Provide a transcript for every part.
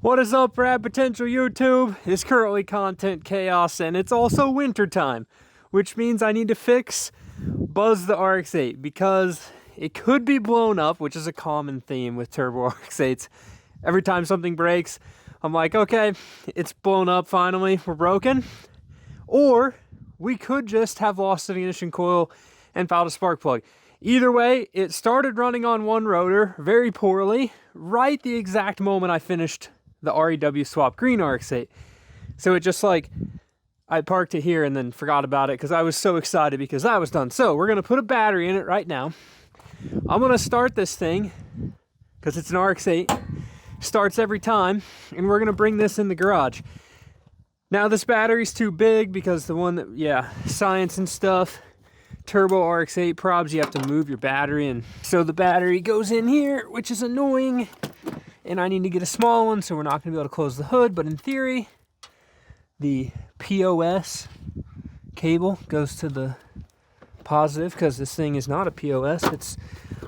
What is up, Rad Potential YouTube? It's currently content chaos and it's also winter time, which means I need to fix Buzz the RX8 because it could be blown up, which is a common theme with turbo RX8s. Every time something breaks, I'm like, okay, it's blown up finally, we're broken. Or we could just have lost the ignition coil and fouled a spark plug. Either way, it started running on one rotor very poorly, right the exact moment I finished the REW swap green RX8. So it just like, I parked it here and then forgot about it because I was so excited because that was done. So we're gonna put a battery in it right now. I'm gonna start this thing because it's an RX8, starts every time, and we're gonna bring this in the garage. Now this battery's too big because the one that, yeah, science and stuff, turbo RX8 probs, you have to move your battery, and so the battery goes in here, which is annoying. And I need to get a small one, so we're not going to be able to close the hood. But in theory, the POS cable goes to the positive because this thing is not a POS, it's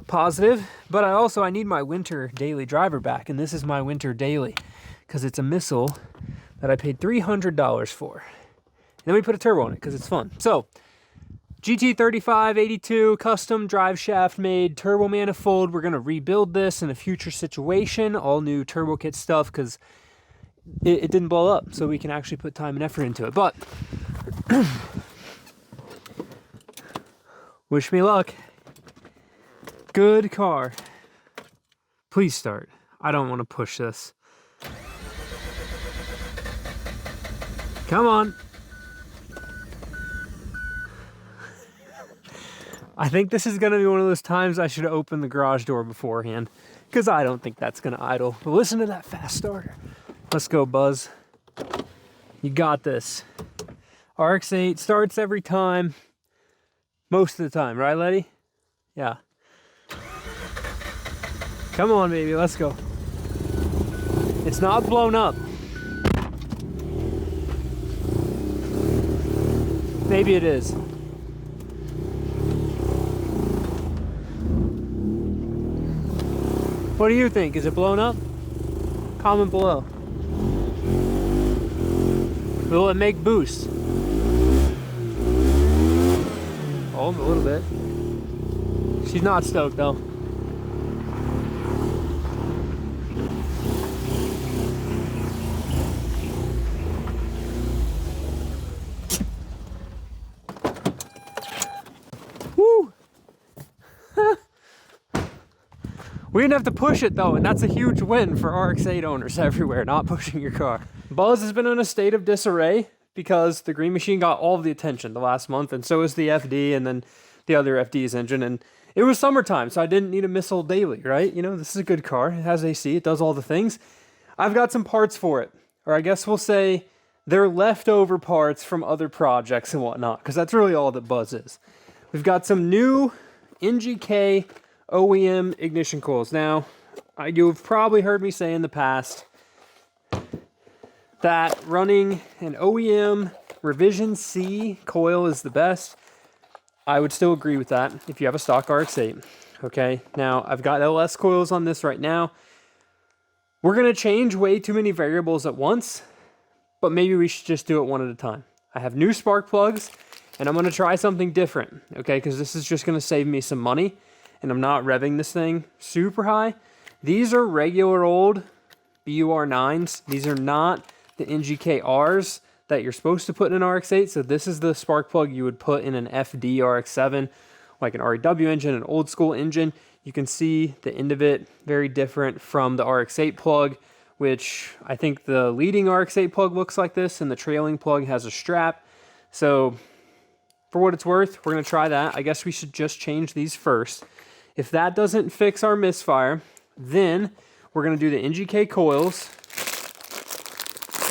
positive. But I need my winter daily driver back, and this is my winter daily because it's a missile that I paid $300 for. And then we put a turbo on it because it's fun. So GT3582 custom drive shaft made turbo manifold. We're going to rebuild this in a future situation, all new turbo kit stuff because it didn't blow up, so we can actually put time and effort into it. But wish me luck. Good car. Please start. I don't want to push this. Come on. I think this is going to be one of those times I should open the garage door beforehand because I don't think that's going to idle. But listen to that fast starter. Let's go, Buzz. You got this. RX8 starts every time. Most of the time, right, Letty? Yeah. Come on, baby. Let's go. It's not blown up. Maybe it is. What do you think? Is it blown up? Comment below. Will it make boost? Oh, a little bit. She's not stoked though. Woo! We didn't have to push it though, and that's a huge win for RX8 owners everywhere, not pushing your car. Buzz has been in a state of disarray because the Green Machine got all of the attention the last month, and so is the FD and then the other FD's engine. And it was summertime, so I didn't need a missile daily, right? You know, this is a good car. It has AC, it does all the things. I've got some parts for it, or I guess we'll say they're leftover parts from other projects and whatnot, because that's really all that Buzz is. We've got some new NGK OEM ignition coils. Now, you've probably heard me say in the past that running an OEM Revision C coil is the best. I would still agree with that if you have a stock RX8. Okay, now I've got LS coils on this right now. We're going to change way too many variables at once, but maybe we should just do it one at a time. I have new spark plugs, and I'm going to try something different, okay, because this is just going to save me some money. And I'm not revving this thing super high. These are regular old BUR9s. These are not the NGK-Rs that you're supposed to put in an RX8. So this is the spark plug you would put in an FD RX7, like an REW engine, an old school engine. You can see the end of it very different from the RX8 plug, which I think the leading RX8 plug looks like this, and the trailing plug has a strap. So for what it's worth, we're gonna try that. I guess we should just change these first. If that doesn't fix our misfire, then we're going to do the NGK coils,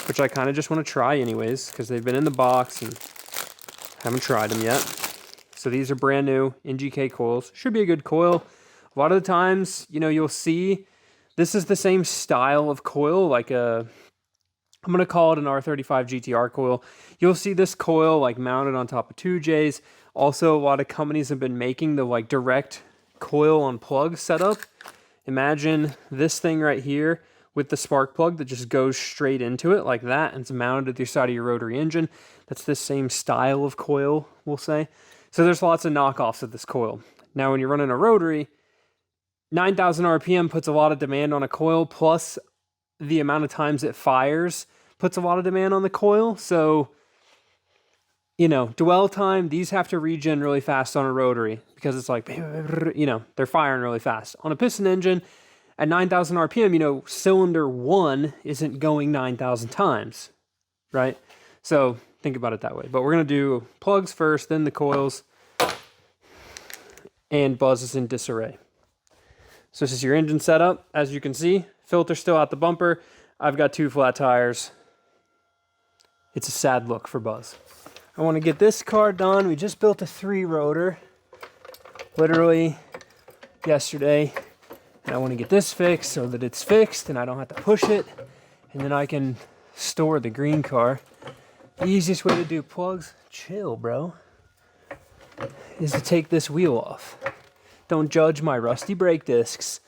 which I kind of just want to try anyways, because they've been in the box and haven't tried them yet. So these are brand new NGK coils. Should be a good coil. A lot of the times, you know, you'll see this is the same style of coil, like I'm going to call it an R35 GTR coil. You'll see this coil like mounted on top of 2Js. Also, a lot of companies have been making the like direct coil on plug setup. Imagine this thing right here with the spark plug that just goes straight into it like that, and it's mounted to the side of your rotary engine. That's the same style of coil, we'll say. So there's lots of knockoffs of this coil. Now, when you're running a rotary, 9,000 RPM puts a lot of demand on a coil, plus the amount of times it fires puts a lot of demand on the coil. So, you know, dwell time, these have to regen really fast on a rotary because it's like, you know, they're firing really fast. On a piston engine, at 9,000 RPM, you know, cylinder 1 isn't going 9,000 times, right? So think about it that way. But we're going to do plugs first, then the coils, and buzz is in disarray. So this is your engine setup. As you can see, filter still out the bumper. I've got 2 flat tires. It's a sad look for buzz. I want to get this car done. We just built a 3-rotor, literally yesterday. And I want to get this fixed so that it's fixed and I don't have to push it. And then I can store the green car. The easiest way to do plugs, chill, bro, is to take this wheel off. Don't judge my rusty brake discs.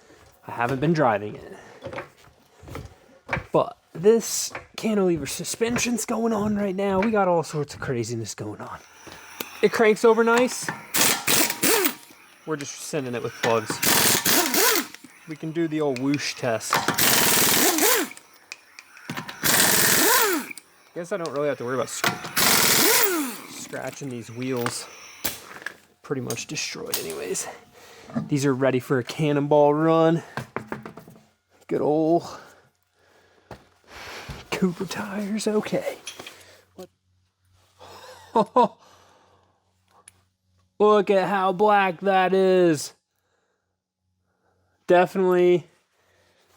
I haven't been driving it. But this cantilever suspension's going on right now. We got all sorts of craziness going on. It cranks over nice. We're just sending it with plugs. We can do the old whoosh test. Guess I don't really have to worry about scratching these wheels. Pretty much destroyed anyways. These are ready for a cannonball run. Good old Cooper tires, okay. Look at how black that is. Definitely,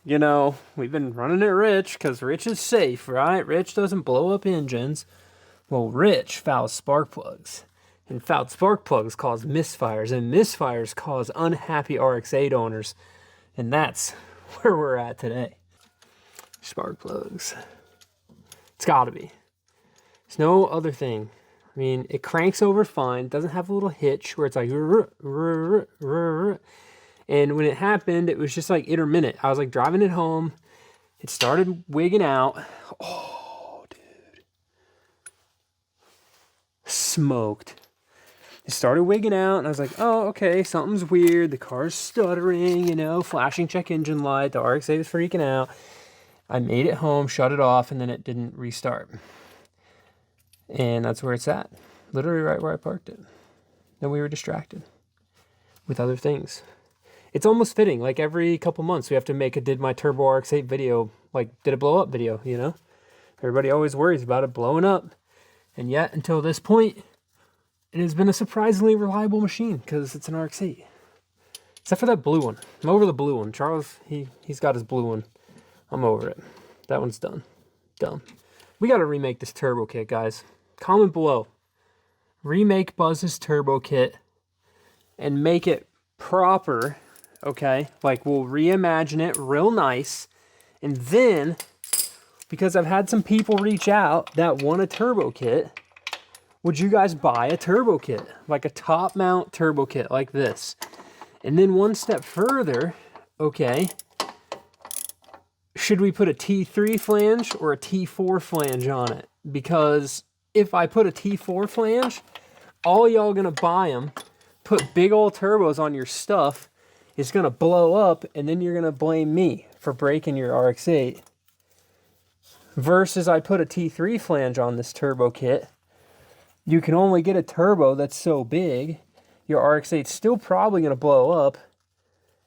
you know, we've been running it rich because rich is safe, right? Rich doesn't blow up engines. Well, rich fouls spark plugs. And fouled spark plugs cause misfires, and misfires cause unhappy RX8 owners. And that's where we're at today. Spark plugs. It's gotta be. There's no other thing. I mean, it cranks over fine. It doesn't have a little hitch where it's like, and when it happened, it was just like intermittent. I was like driving it home. It started wigging out. Oh, dude. Smoked. It started wigging out, and I was like, oh, okay, something's weird. The car's stuttering, you know, flashing check engine light. The RX8 was freaking out. I made it home, shut it off, and then it didn't restart. And that's where it's at. Literally right where I parked it. Then we were distracted with other things. It's almost fitting. Like every couple months, we have to make a Did My Turbo RX8 video, like did it blow up video, you know? Everybody always worries about it blowing up. And yet, until this point, it has been a surprisingly reliable machine because it's an RX8. Except for that blue one. I'm over the blue one. Charles, he's got his blue one. I'm over it. That one's done. Done. We got to remake this turbo kit, guys. Comment below. Remake Buzz's turbo kit and make it proper, okay? Like, we'll reimagine it real nice. And then, because I've had some people reach out that want a turbo kit, would you guys buy a turbo kit? Like a top mount turbo kit like this. And then one step further, okay, should we put a T3 flange or a T4 flange on it? Because if I put a T4 flange, all y'all gonna buy them, put big old turbos on your stuff, it's gonna blow up, and then you're gonna blame me for breaking your RX8. Versus I put a T3 flange on this turbo kit, you can only get a turbo that's so big, your RX8's still probably gonna blow up,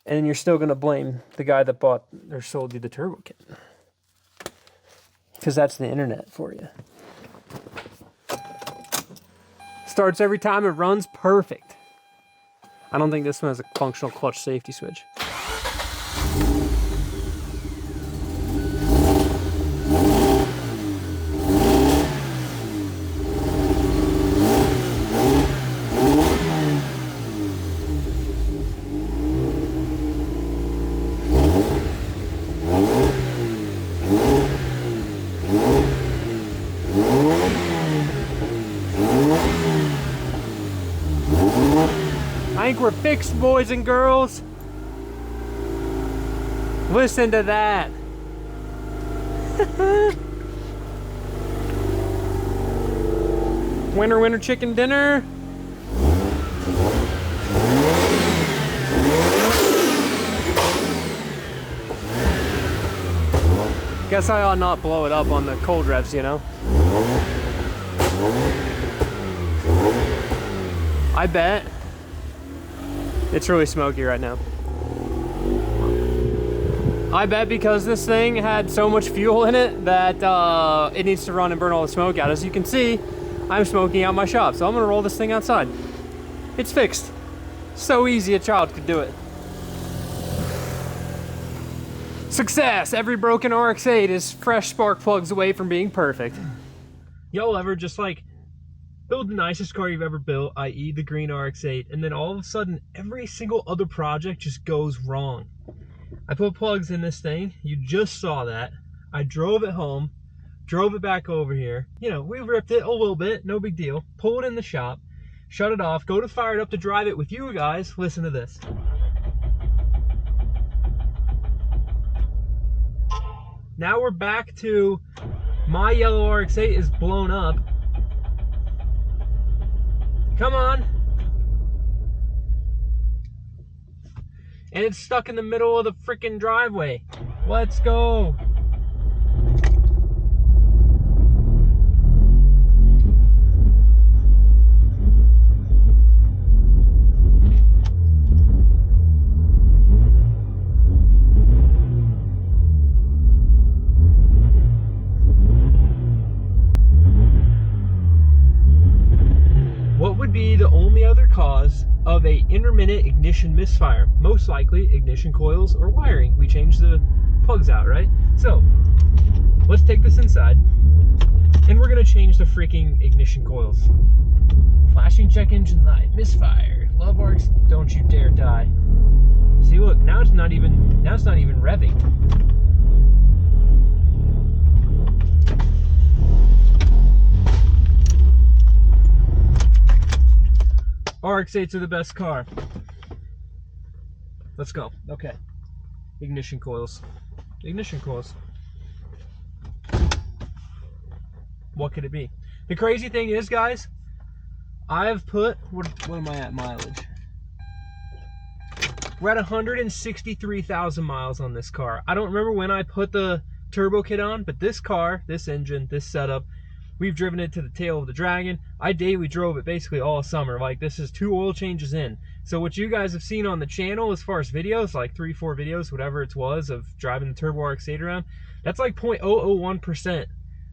and then you're still gonna blame the guy that bought or sold you the turbo kit. Because that's the internet for you. Starts every time, it runs perfect. I don't think this one has a functional clutch safety switch. I think we're fixed, boys and girls. Listen to that. Winter, winter chicken dinner. Guess I ought not blow it up on the cold revs, you know? I bet it's really smoky right now. I bet because this thing had so much fuel in it that it needs to run and burn all the smoke out. As you can see, I'm smoking out my shop, so I'm gonna roll this thing outside. It's fixed. So easy a child could do it. Success! Every broken RX8 is fresh spark plugs away from being perfect. Y'all ever just like build the nicest car you've ever built, i.e. the green RX8, and then all of a sudden every single other project just goes wrong? I put plugs in this thing, you just saw that. I drove it home, drove it back over here. You know, we ripped it a little bit, no big deal. Pull it in the shop, shut it off, go to fire it up to drive it with you guys. Listen to this. Now we're back to my yellow RX8 is blown up. Come on. And it's stuck in the middle of the freaking driveway. Let's go. What would be the only other cause of a intermittent ignition misfire? Most likely ignition coils or wiring. We changed the plugs out, right? So let's take this inside and we're gonna change the freaking ignition coils. Flashing check engine light, misfire, love arcs, don't you dare die. See, look, now it's not even revving. RX8s are the best car. Let's go. Okay. Ignition coils. Ignition coils. What could it be? The crazy thing is, guys, I've put, what am I at mileage? We're at 163,000 miles on this car. I don't remember when I put the turbo kit on, but this car, this engine, this setup, we've driven it to the tail of the dragon. I daily drove it basically all summer. Like, this is 2 oil changes in. So what you guys have seen on the channel as far as videos, like 3-4 videos, whatever it was, of driving the turbo RX8 around, that's like 0.001%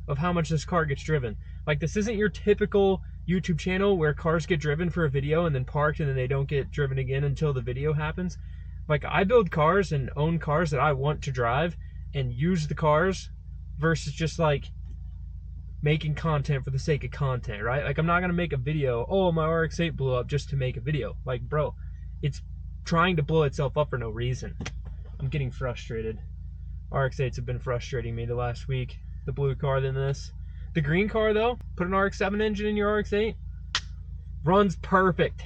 of how much this car gets driven. Like, this isn't your typical YouTube channel where cars get driven for a video and then parked and then they don't get driven again until the video happens. Like, I build cars and own cars that I want to drive and use the cars versus just like making content for the sake of content, right? Like, I'm not gonna make a video, oh, my RX8 blew up, just to make a video. Like, bro, it's trying to blow itself up for no reason. I'm getting frustrated. RX8s have been frustrating me the last week. The blue car than this. The green car though, put an RX-7 engine in your RX8, runs perfect.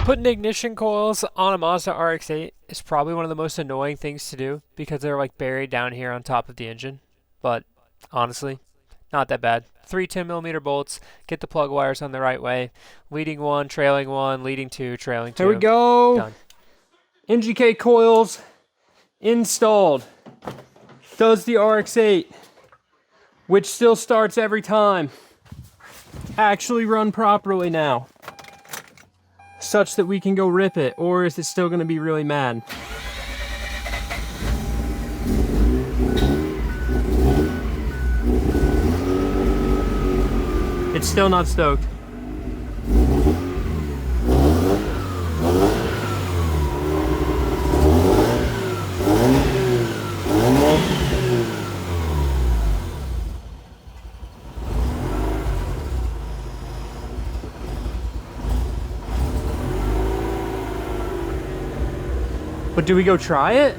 Putting ignition coils on a Mazda RX-8 is probably one of the most annoying things to do because they're like buried down here on top of the engine. But honestly, not that bad. 3 10mm bolts, get the plug wires on the right way. Leading 1, trailing 1, leading 2, trailing 2. Here we go. Done. NGK coils installed. Does the RX-8, which still starts every time, actually run properly now? Such that we can go rip it, or is it still going to be really mad? It's still not stoked. But do we go try it?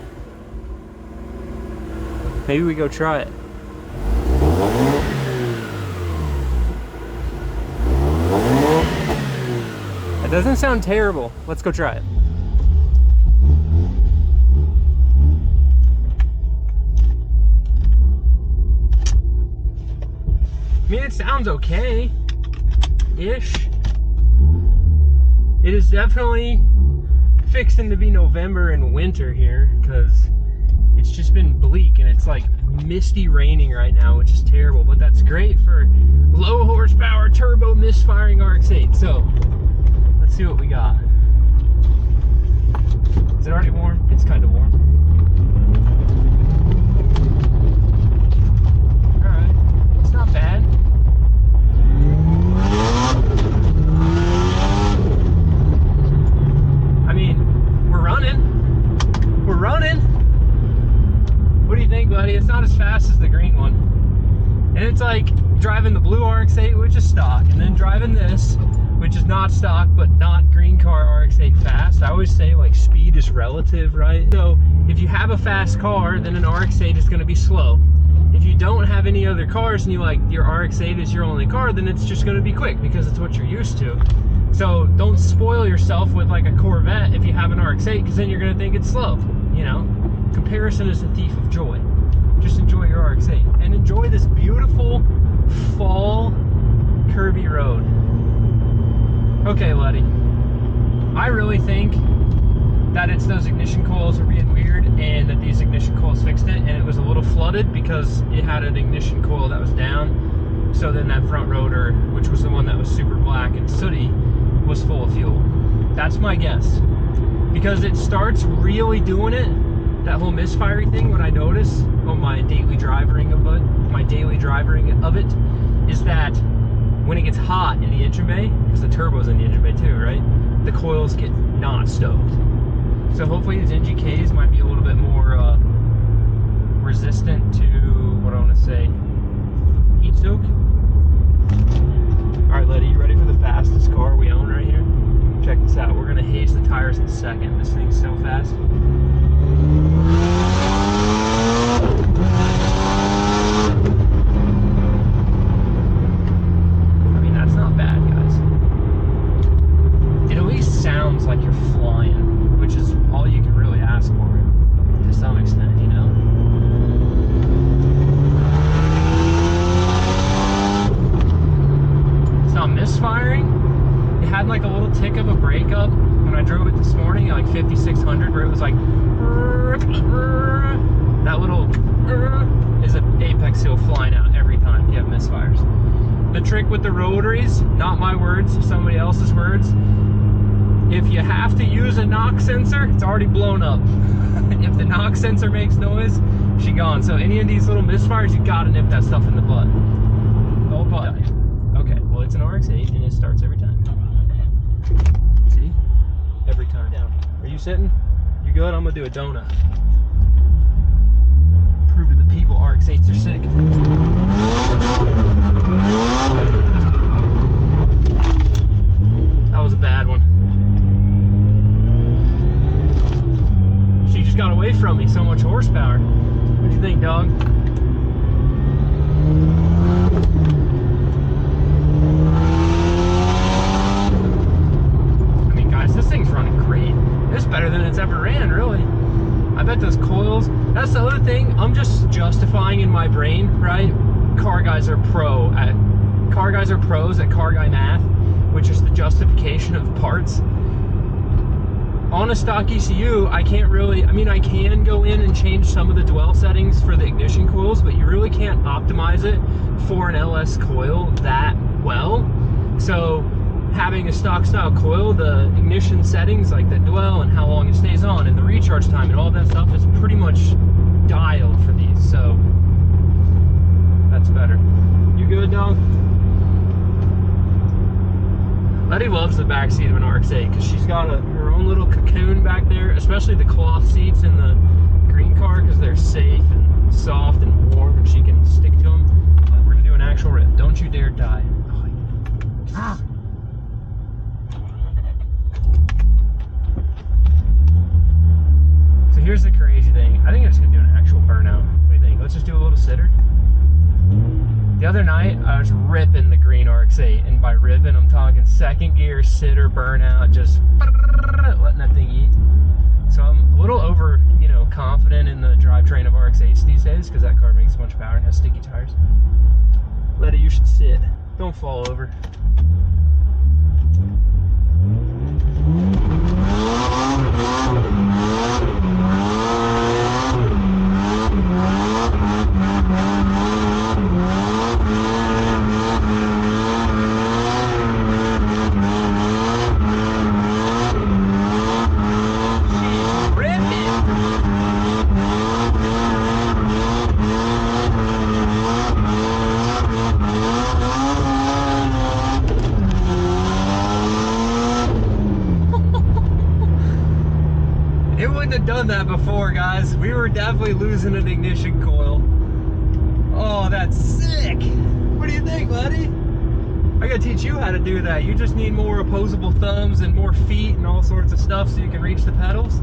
Maybe we go try it. That doesn't sound terrible. Let's go try it. mean, it sounds okay-ish. It is definitely fixing to be November and winter here, because it's just been bleak and it's like misty raining right now, which is terrible, but that's great for low horsepower turbo misfiring RX8. So let's see what we got. Is it already warm? It's kind of warm. All right, it's not bad. I mean, we're running. We're running. What do you think, buddy? It's not as fast as the green one. And it's like driving the blue RX8, which is stock, and then driving this, which is not stock, but not green car RX8 fast. I always say, like, speed is relative, right? So if you have a fast car, then an RX8 is going to be slow. If you don't have any other cars and you like your RX8 is your only car, then it's just going to be quick because it's what you're used to. So don't spoil yourself with like a Corvette if you have an RX8, because then you're going to think it's slow, you know? Comparison is a thief of joy. Just enjoy your RX8 and enjoy this beautiful fall curvy road. Okay, Letty, I really think that it's those ignition coils are being weird, and that these ignition coils fixed it, and it was a little flooded because it had an ignition coil that was down. So then that front rotor, which was the one that was super black and sooty, was full of fuel. That's my guess, because it starts really doing it. That whole misfiring thing, what I notice on my daily driving of it, is that when it gets hot in the engine bay, because the turbo's in the engine bay too, right? The coils get not stoked. So hopefully these NGKs might be a little bit more resistant to, what I want to say, heat soak. All right, Letty, you ready for the fastest car we own right here? Check this out. We're gonna haze the tires in a second. This thing's so fast. I mean, that's not bad, guys. It at least sounds like you're flying, which is all you can really ask for to some extent, you know? It's not misfiring. It had like a little tick of a breakup when I drove it this morning at like 5600, where it was like that little is an apex seal flying out every time you have misfires. The trick with the rotaries, not my words, somebody else's words. If you have to use a knock sensor, it's already blown up. If the knock sensor makes noise, she gone. So any of these little misfires, you gotta nip that stuff in the butt. Oh, butt. Okay, well, it's an RX8 and it starts every time. See? Every time. Down. Are you sitting? You good? I'm gonna do a donut. Prove to the people RX8s are sick. That was a bad one. She just got away from me. So much horsepower. What do you think, dog? I mean, guys, this thing's running great. It's better than it's ever ran, really. I bet those coils, that's the other thing, I'm just justifying in my brain, right? Car guys are pros at car guy math, which is the justification of parts. On a stock ECU, I can't really, I mean, I can go in and change some of the dwell settings for the ignition coils, but you really can't optimize it for an LS coil that well. So having a stock style coil, the ignition settings like the dwell and how long it stays on and the recharge time and all that stuff is pretty much dialed for these, so that's better. You good, dog? Letty loves the back seat of an RX8 because she's got her own little cocoon back there, especially the cloth seats in the green car, because they're safe and soft and warm and she can stick to them. We're gonna do an actual rip. Don't you dare die. Oh, So here's the crazy thing. I think I'm just gonna do an actual burnout. What do you think? Let's just do a little sitter. The other night, I was ripping the green RX8, and by ripping, I'm talking second gear, sitter, burnout, just letting that thing eat. So I'm a little over, confident in the drivetrain of RX8s these days, because that car makes a bunch of power and has sticky tires. Letty, you you should sit. Don't fall over. It wouldn't have done that before, guys. We were definitely losing an ignition coil. Oh, that's sick. What do you think, buddy? I gotta teach you how to do that. You just need more opposable thumbs and more feet and all sorts of stuff so you can reach the pedals.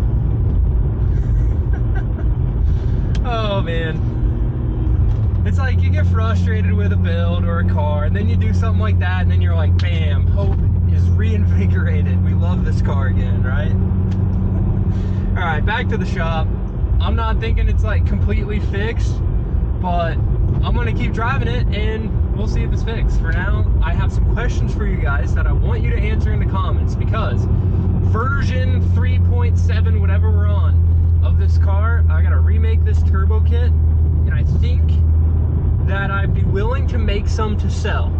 Oh, man. It's like you get frustrated with a build or a car, and then you do something like that, and then you're like, bam, hope is reinvigorated. We love this car again, right? All right, back to the shop. I'm not thinking it's like completely fixed, but I'm gonna keep driving it and we'll see if it's fixed. For now, I have some questions for you guys that I want you to answer in the comments, because version 3.7, whatever we're on, of this car, I gotta remake this turbo kit, and I think that I'd be willing to make some to sell.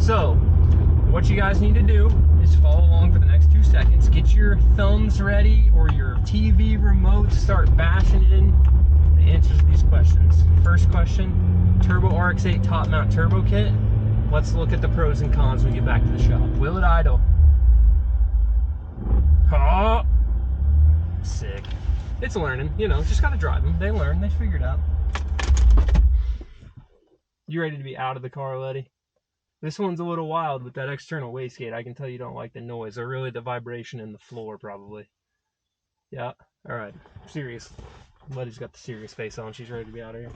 So, what you guys need to do is follow along for the next 2 seconds. Get your thumbs ready or your TV remote, start bashing in the answers to these questions. First question, Turbo RX8 top mount turbo kit. Let's look at the pros and cons when we get back to the shop. Will it idle? Oh, sick. It's learning, you know, just gotta drive them. They learn, they figure it out. You ready to be out of the car, Letty? This one's a little wild with that external wastegate. I can tell you don't like the noise, or really the vibration in the floor, probably. Yeah, all right, serious. Letty's got the serious face on. She's ready to be out of here.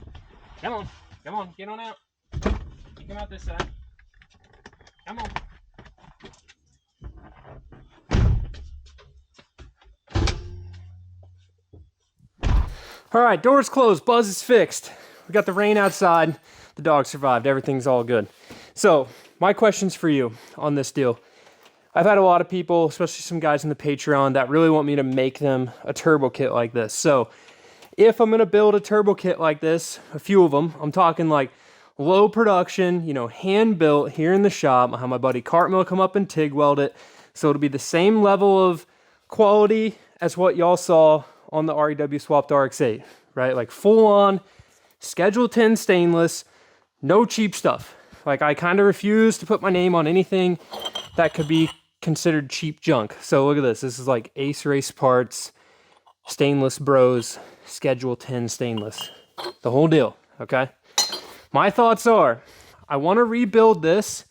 Come on, get on out. You come out this side. Come on. All right, doors closed, buzz is fixed. We got the rain outside, the dog survived, everything's all good. So, my questions for you on this deal. I've had a lot of people, especially some guys in the Patreon, that really want me to make them a turbo kit like this. So, if I'm gonna build a turbo kit like this, a few of them, I'm talking like low production, you know, hand built here in the shop. I'll have my buddy Cartmill come up and TIG weld it. So it'll be the same level of quality as what y'all saw on the REW swapped RX8, right? Like full on, Schedule 10 stainless, no cheap stuff. Like I kind of refuse to put my name on anything that could be considered cheap junk. So look at this. This is like Ace Race Parts, Stainless Bros, Schedule 10 stainless. The whole deal, okay? My thoughts are, I want to rebuild this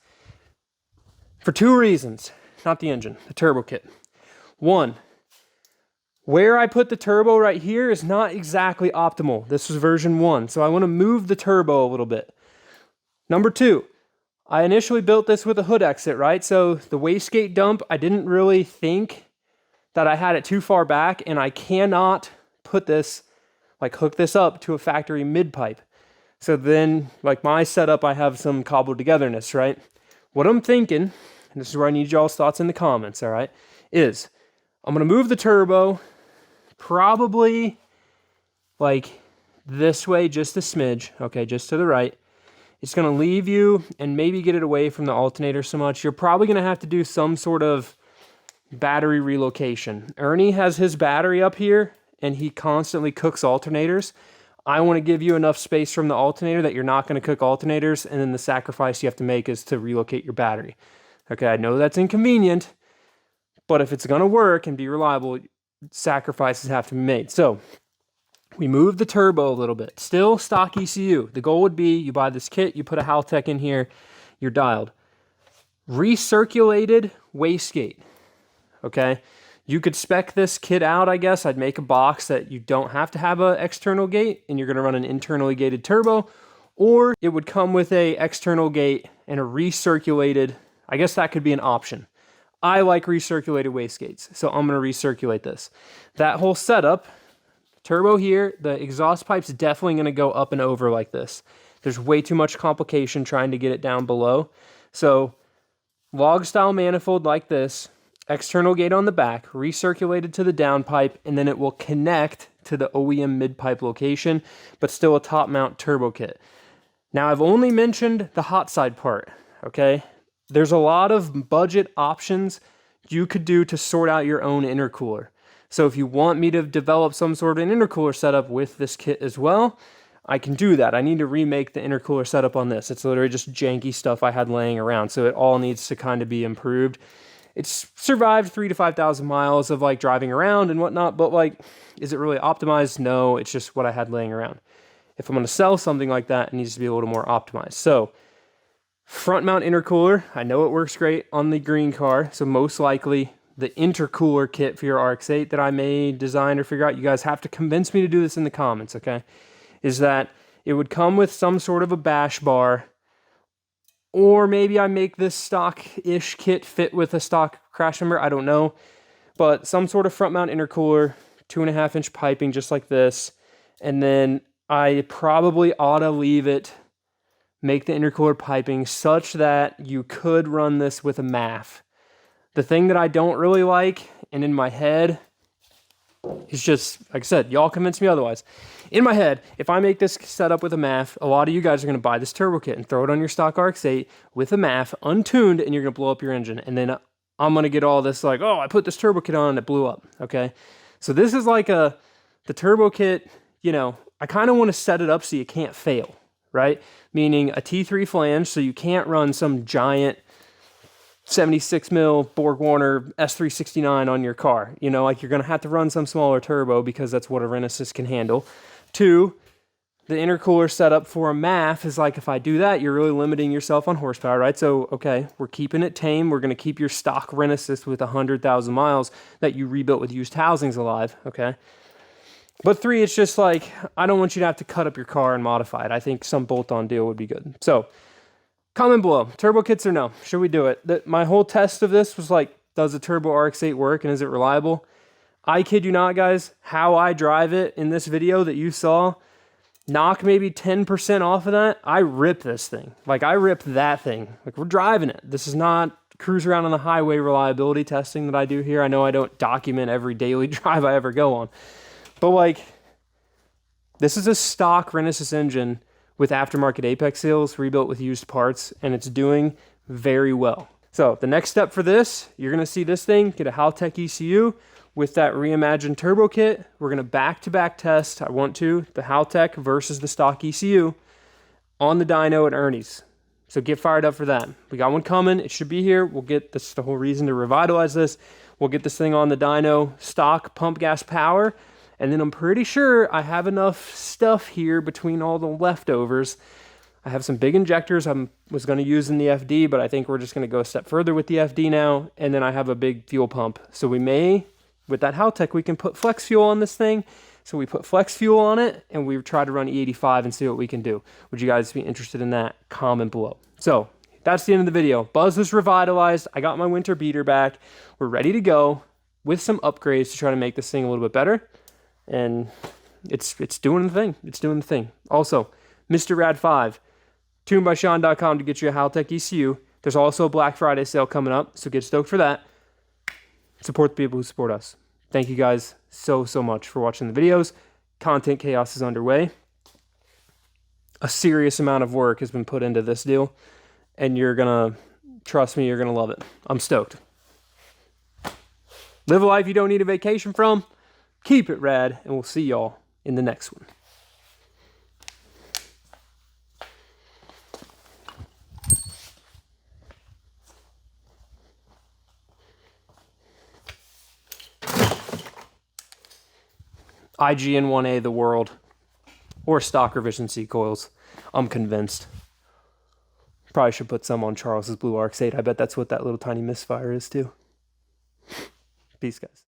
for 2 reasons. Not the engine, the turbo kit. 1, where I put the turbo right here is not exactly optimal. This was version 1, so I want to move the turbo a little bit. Number 2, I initially built this with a hood exit, right? So the wastegate dump, I didn't really think that I had it too far back, and I cannot put this, like hook this up to a factory mid pipe. So then, like my setup, I have some cobbled togetherness, right? What I'm thinking, and this is where I need y'all's thoughts in the comments, all right, is I'm gonna move the turbo probably like this way, just a smidge, okay, just to the right. It's gonna leave you and maybe get it away from the alternator so much. You're probably gonna have to do some sort of battery relocation. Ernie has his battery up here and he constantly cooks alternators. I want to give you enough space from the alternator that you're not going to cook alternators, and then the sacrifice you have to make is to relocate your battery. Okay, I know that's inconvenient, but if it's going to work and be reliable, sacrifices have to be made. So we move the turbo a little bit. Still stock ECU. The goal would be you buy this kit, you put a Haltech in here, you're dialed. Recirculated wastegate. Okay, you could spec this kit out, I guess. I'd make a box that you don't have to have an external gate and you're going to run an internally gated turbo, or it would come with a external gate and a recirculated, I guess that could be an option. I like recirculated wastegates, so I'm going to recirculate this. That whole setup, turbo here, the exhaust pipe's definitely going to go up and over like this, There's way too much complication trying to get it down below. So log style manifold like this, external gate on the back, recirculated to the downpipe, and then it will connect to the OEM mid-pipe location, but still a top mount turbo kit. Now I've only mentioned the hot side part, okay? There's a lot of budget options you could do to sort out your own intercooler. So if you want me to develop some sort of an intercooler setup with this kit as well, I can do that. I need to remake the intercooler setup on this. It's literally just janky stuff I had laying around, so it all needs to kind of be improved. It's survived 3,000 to 5,000 miles of like driving around and whatnot, but like, is it really optimized? No, it's just what I had laying around. If I'm gonna sell something like that, it needs to be a little more optimized. So front mount intercooler, I know it works great on the green car, so most likely the intercooler kit for your RX8 that I may design or figure out, you guys have to convince me to do this in the comments, okay? Is that it would come with some sort of a bash bar, or maybe I make this stock-ish kit fit with a stock crash member, I don't know. But some sort of front mount intercooler, 2.5-inch piping just like this, and then I probably ought to leave it, make the intercooler piping such that you could run this with a MAF. The thing that I don't really like, and in my head, is just, like I said, y'all convince me otherwise. In my head, if I make this setup with a MAF, a lot of you guys are going to buy this turbo kit and throw it on your stock RX8 with a MAF, untuned, and you're going to blow up your engine. And then I'm going to get all this like, oh, I put this turbo kit on and it blew up, okay? So this is like the turbo kit, you know, I kind of want to set it up so you can't fail, right? Meaning a T3 flange, so you can't run some giant 76 mil Borg-Warner S369 on your car. You know, like you're going to have to run some smaller turbo because that's what a Renesis can handle. 2, the intercooler setup for a MAF is like, if I do that, you're really limiting yourself on horsepower, right? So, okay, we're keeping it tame. We're going to keep your stock Renesis with 100,000 miles that you rebuilt with used housings alive, okay? But 3, it's just like, I don't want you to have to cut up your car and modify it. I think some bolt-on deal would be good. So, comment below, turbo kits or no? Should we do it? My whole test of this was like, does the turbo RX8 work and is it reliable? I kid you not, guys, how I drive it in this video that you saw, knock maybe 10% off of that, I rip this thing. Like, I rip that thing. Like, we're driving it. This is not cruise around on the highway reliability testing that I do here. I know I don't document every daily drive I ever go on. But, like, this is a stock Renesis engine with aftermarket apex seals, rebuilt with used parts, and it's doing very well. So, the next step for this, you're going to see this thing, get a Haltech ECU, with that reimagined turbo kit. We're going to back-to-back test, I want to, the Haltech versus the stock ECU on the dyno at Ernie's. So get fired up for that. We got one coming. It should be here. We'll get this, the whole reason to revitalize this. We'll get this thing on the dyno stock pump gas power. And then I'm pretty sure I have enough stuff here between all the leftovers. I have some big injectors I was going to use in the FD, but I think we're just going to go a step further with the FD now. And then I have a big fuel pump. So we may, with that Haltech, we can put flex fuel on this thing. So we put flex fuel on it, and we try to run E85 and see what we can do. Would you guys be interested in that? Comment below. So that's the end of the video. Buzz was revitalized. I got my winter beater back. We're ready to go with some upgrades to try to make this thing a little bit better. And it's doing the thing. It's doing the thing. Also, Mr. Rad 5, tunedbyshawn.com to get you a Haltech ECU. There's also a Black Friday sale coming up, so get stoked for that. Support the people who support us. Thank you guys so much for watching the videos. Content chaos is underway. A serious amount of work has been put into this deal, and you're gonna, trust me, you're gonna love it. I'm stoked. Live a life you don't need a vacation from. Keep it rad, and we'll see y'all in the next one. IGN-1A the world, or stock revision C coils. I'm convinced. Probably should put some on Charles's blue RX8. I bet that's what that little tiny misfire is too. Peace, guys.